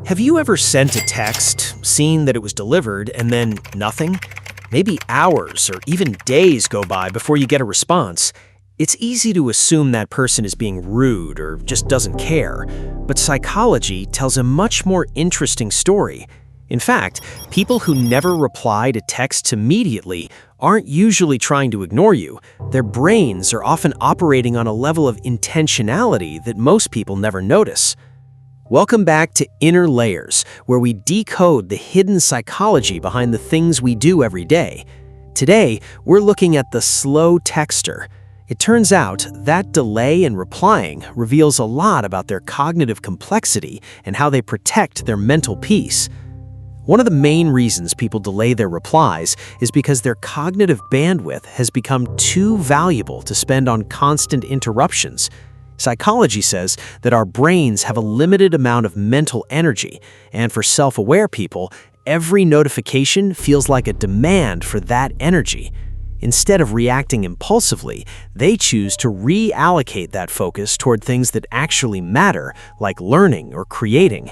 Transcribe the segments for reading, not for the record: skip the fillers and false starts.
Have you ever sent a text, seen that it was delivered, and then nothing? Maybe hours or even days go by before you get a response. It's easy to assume that person is being rude or just doesn't care, but psychology tells a much more interesting story. In fact, people who never reply to texts immediately aren't usually trying to ignore you. Their brains are often operating on a level of intentionality that most people never notice. Welcome back to Inner Layers, where we decode the hidden psychology behind the things we do every day. Today, we're looking at the slow texter. It turns out that delay in replying reveals a lot about their cognitive complexity and how they protect their mental peace. One of the main reasons people delay their replies is because their cognitive bandwidth has become too valuable to spend on constant interruptions. Psychology says that our brains have a limited amount of mental energy, and for self-aware people, every notification feels like a demand for that energy. Instead of reacting impulsively, they choose to reallocate that focus toward things that actually matter, like learning or creating.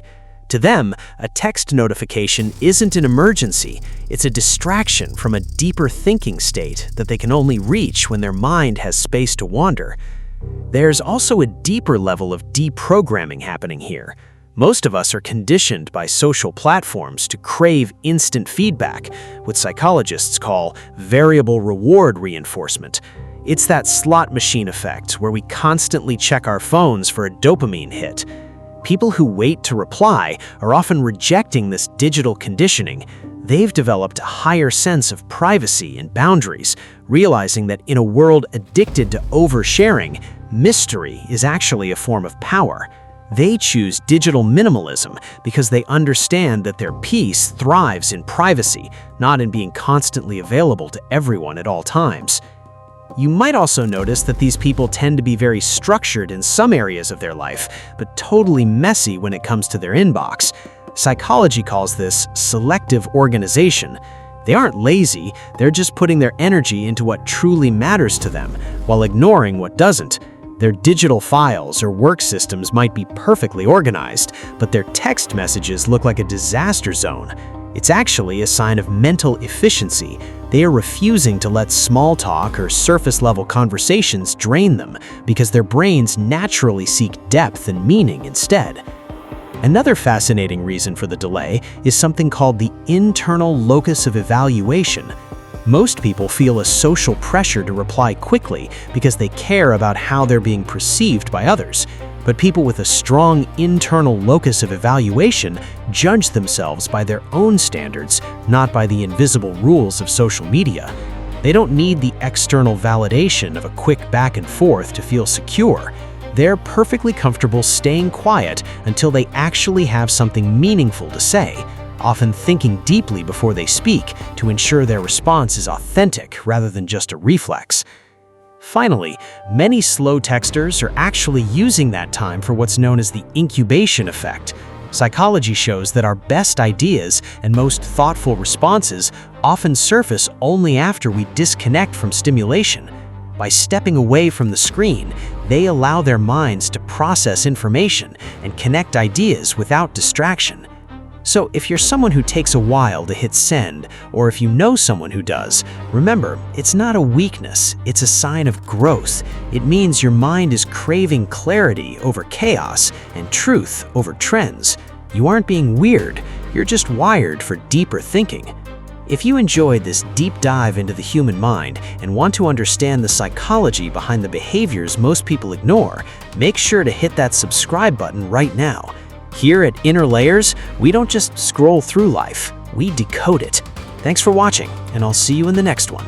To them, a text notification isn't an emergency, it's a distraction from a deeper thinking state that they can only reach when their mind has space to wander. There's also a deeper level of deprogramming happening here. Most of us are conditioned by social platforms to crave instant feedback, what psychologists call variable reward reinforcement. It's that slot machine effect where we constantly check our phones for a dopamine hit. People who wait to reply are often rejecting this digital conditioning. They've developed a higher sense of privacy and boundaries, realizing that in a world addicted to oversharing, mystery is actually a form of power. They choose digital minimalism because they understand that their peace thrives in privacy, not in being constantly available to everyone at all times. You might also notice that these people tend to be very structured in some areas of their life, but totally messy when it comes to their inbox. Psychology calls this selective organization. They aren't lazy, they're just putting their energy into what truly matters to them, while ignoring what doesn't. Their digital files or work systems might be perfectly organized, but their text messages look like a disaster zone. It's actually a sign of mental efficiency. They are refusing to let small talk or surface-level conversations drain them because their brains naturally seek depth and meaning instead. Another fascinating reason for the delay is something called the Internal Locus of Evaluation. Most people feel a social pressure to reply quickly because they care about how they're being perceived by others. But people with a strong internal locus of evaluation judge themselves by their own standards, not by the invisible rules of social media. They don't need the external validation of a quick back and forth to feel secure. They're perfectly comfortable staying quiet until they actually have something meaningful to say, often thinking deeply before they speak to ensure their response is authentic rather than just a reflex. Finally, many slow texters are actually using that time for what's known as the incubation effect. Psychology shows that our best ideas and most thoughtful responses often surface only after we disconnect from stimulation. By stepping away from the screen, they allow their minds to process information and connect ideas without distraction. So if you're someone who takes a while to hit send, or if you know someone who does, remember, it's not a weakness, it's a sign of growth. It means your mind is craving clarity over chaos and truth over trends. You aren't being weird, you're just wired for deeper thinking. If you enjoyed this deep dive into the human mind and want to understand the psychology behind the behaviors most people ignore, make sure to hit that subscribe button right now. Here at Inner Layers, we don't just scroll through life, we decode it. Thanks for watching, and I'll see you in the next one.